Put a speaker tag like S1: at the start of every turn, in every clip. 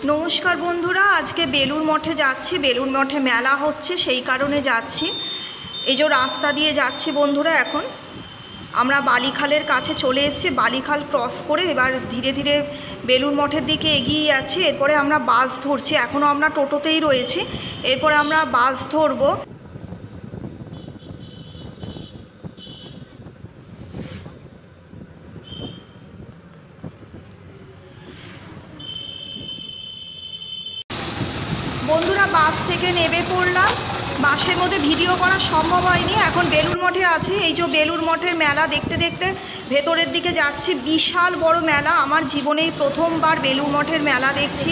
S1: নমস্কার বন্ধুরা, আজকে বেলুর মঠে যাচ্ছি। বেলুর মঠে মেলা হচ্ছে, সেই কারণে যাচ্ছি। এই যে রাস্তা দিয়ে যাচ্ছি বন্ধুরা। এখন আমরা বালিখালের কাছে চলে এসেছি। বালিখাল ক্রস করে এবার ধীরে ধীরে বেলুর মঠের দিকে এগিয়ে যাচ্ছি। এরপরে আমরা বাস ধরছি। এখনও আমরা টোটোতেই রয়েছি, এরপরে আমরা বাস ধরবো। বন্ধুরা, বাস থেকে নেমে পড়লাম। বাসের মধ্যে ভিডিও করা সম্ভব হয়নি। এখন বেলুর মঠে আছি। এই যে বেলুর মঠের মেলা দেখতে দেখতে ভেতরের দিকে যাচ্ছি। বিশাল বড় মেলা। আমার জীবনেই প্রথমবার বেলুর মঠের মেলা দেখছি।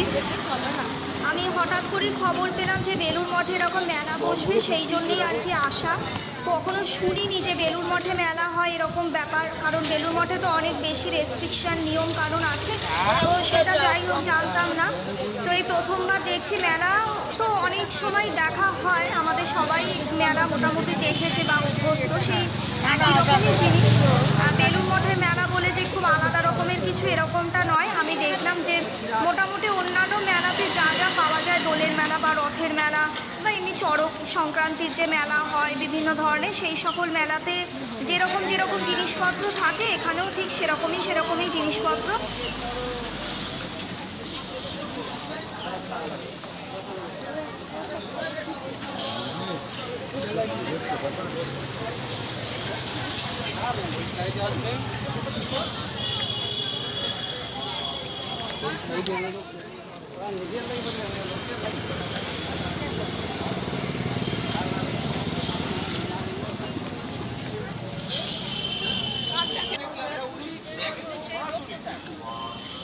S1: আমি হঠাৎ করেই খবর পেলাম যে বেলুর মঠে এরকম মেলা বসবে, সেই জন্যেই আর কি আসা। কখনো শুনিনি যে বেলুর মঠে মেলা হয় এরকম ব্যাপার, কারণ বেলুর মঠে তো অনেক বেশি রেস্ট্রিকশান নিয়ম কানুন আছে, তো সেটা যাই হোক জানতাম না। তো এই প্রথমবার দেখছি মেলা। তো অনেক সময় দেখা হয়, আমাদের সবাই মেলা মোটামুটি দেখেছে বা অভ্যস্ত, সেই একই রকমই জিনিস। বেলুর মঠের মেলা বলে যে খুব আলাদা রকমের কিছু এরকমটা নয়। আমি দেখলাম যে মোটামুটি অন্যান্য মেলাতে যা যা পাওয়া যায়, দোলের মেলা বা রথের মেলা বা এমনি চড়ক সংক্রান্তির যে মেলা হয় বিভিন্ন ধরনের, সেই সকল মেলাতে যেরকম যেরকম জিনিসপত্র থাকে এখানেও ঠিক সেরকমই জিনিসপত্র।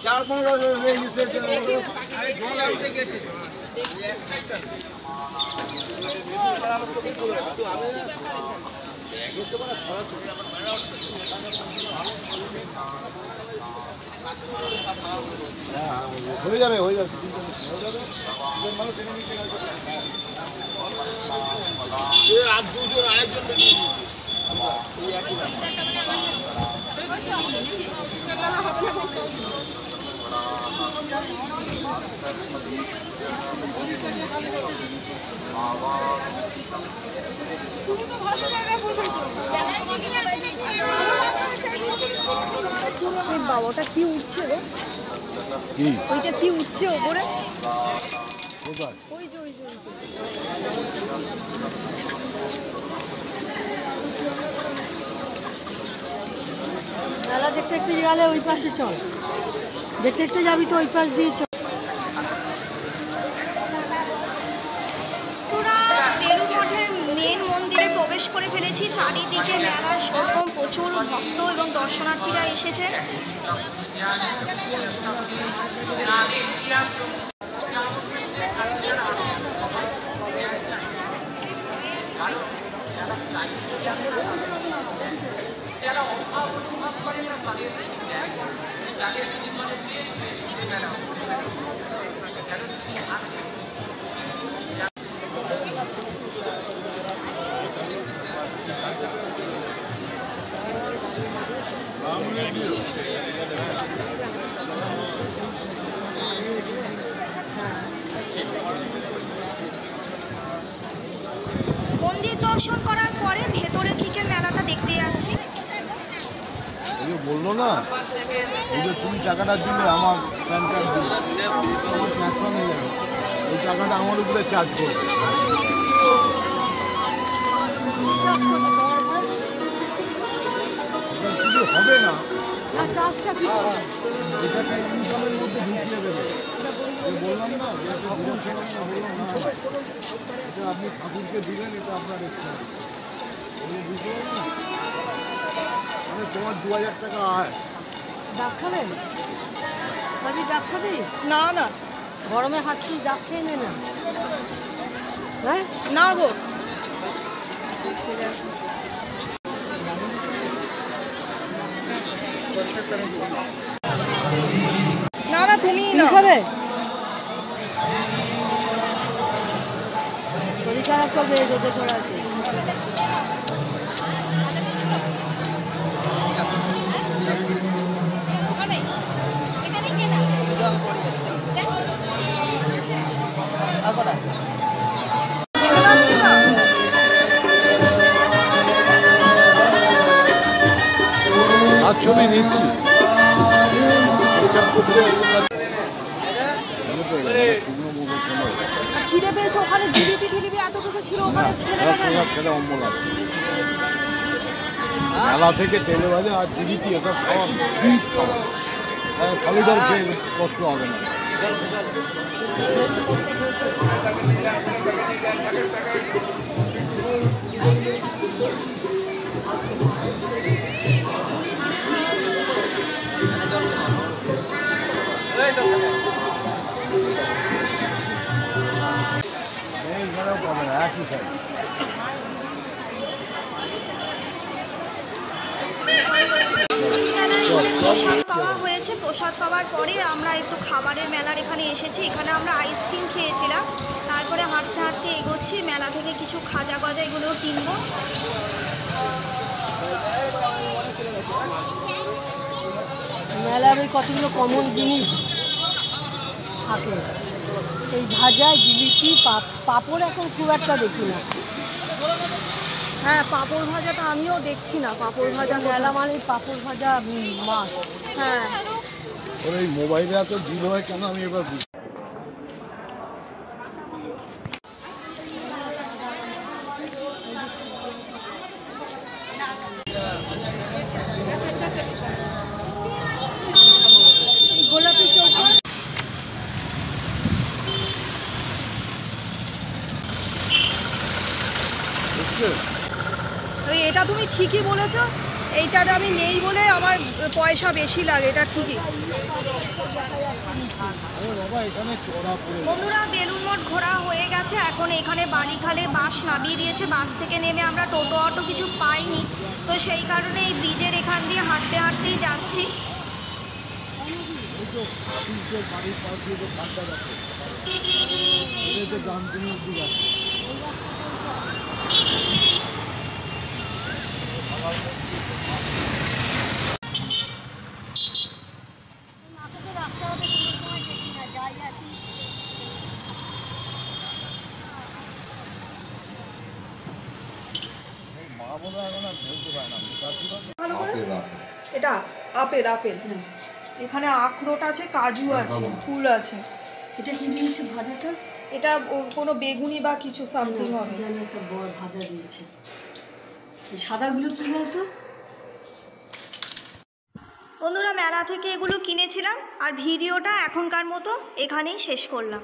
S2: চার বাংলা হয়ে গেছে হয়ে যাবে আর দুজন আরেকজন
S1: বাবাটা কি উঠছে গো? ওইটা কি উঠছে ওপরে?
S3: মেলা দেখতে দেখতে গেলে ওই পাশে চল, দেখতে দেখতে যাবি তো ওই পাশ দিয়ে চল।
S1: বেলুর মঠের মেন মন্দিরে প্রবেশ করে ফেলেছি। চারিদিকে মেলার সরগম, প্রচুর ভক্ত এবং দর্শনার্থীরা এসেছে। মন্দির দর্শন করার পরে ভেতরের দিকে মেলাটা দেখতে যাচ্ছি।
S2: বললো না এই যে তুমি টাকাটার জন্য আমার প্যান কার্ড ওই টাকাটা আমার উপরে চার্জ করবে। কিছু হবে না, এটাকে ইনকামের মধ্যে ঢুকিয়ে দেবে। বললাম না এটা আপনি ঠাকুরকে দিলেন, এটা আপনার এক্সট্রা। বুঝতে পারবেন মানে তোমার 2000 টাকা আয়।
S3: ডাব খাবেন? ভাবি ডাব খাবি?
S1: না না,
S3: গরমে হাঁটছি, ডাব খেয়ে নে না। হ্যাঁ
S1: না গো, না না, তুমি
S3: খাবে? শরীর খারাপ করবে যদি করা আছে।
S1: যেতে পারছি তো?
S2: আর ছবি নিচ্ছি হিসাব করতে
S1: খিদে পেয়েছে, ওখানে জিলিপি টিলিপি এত কিছু ছিল, ওখানে ফেলে না কেন?
S2: খেলে অম্বল আছে। মেলা থেকে তেলে ভাজা আর জিলিপি এসব খাওয়া বিষ খাওয়া, খালি জল খেয়ে কষ্ট হবে না।
S1: প্রসাদ পাওয়া হয়েছে, প্রসাদ পাওয়ার পরে আমরা একটু খাবারের মেলার এখানে এসেছি। এখানে আমরা আইসক্রিম খেয়েছিলাম, তারপরে হাঁটতে হাঁটতে এগোচ্ছি, মেলা থেকে কিছু খাজা গজা এগুলোও কিনবো।
S3: মেলার ওই কতগুলো কমন জিনিস থাকে, এই ভাজা, জিলিপি, পাঁপড় এখন খুব একটা দেখি না।
S1: হ্যাঁ, পাঁপড় ভাজাটা আমিও দেখছি না, পাঁপড় ভাজা
S3: মেলা মানে পাঁপড় ভাজা মাছ।
S1: হ্যাঁ,
S2: ওর এই মোবাইলে এত ডিল হয় কেন আমি এবার বুঝি।
S3: গোলাপি চৌকা
S1: এটা তুমি ঠিকই বলেছো, এইটাতে আমি নেই বলে আমার পয়সা বেশি লাগে, এটা ঠিকই। বন্ধুরা, বেলুড় মঠ ঘোরা হয়ে গেছে, এখন এখানে বালিখালে বাস নামিয়ে দিয়েছে। বাস থেকে নেমে আমরা টোটো অটো কিছু পাইনি, তো সেই কারণে এই ব্রিজের এখান দিয়ে হাঁটতে হাঁটতেই যাচ্ছি। এটা আপেল, আপেল, এখানে আখরোট আছে, কাজু আছে, ফুল আছে।
S3: এটা কি দিয়েছে ভাজাটা?
S1: এটা কোনো বেগুনি বা কিছু সামথিং হবে।
S3: যেন একটা বড় ভাজা দিয়েছে। এই সাদাগুলো কি বলতো?
S1: বন্ধুরা, মেলা থেকে এগুলো কিনেছিলাম, আর ভিডিওটা এখনকার মতো এখানেই শেষ করলাম।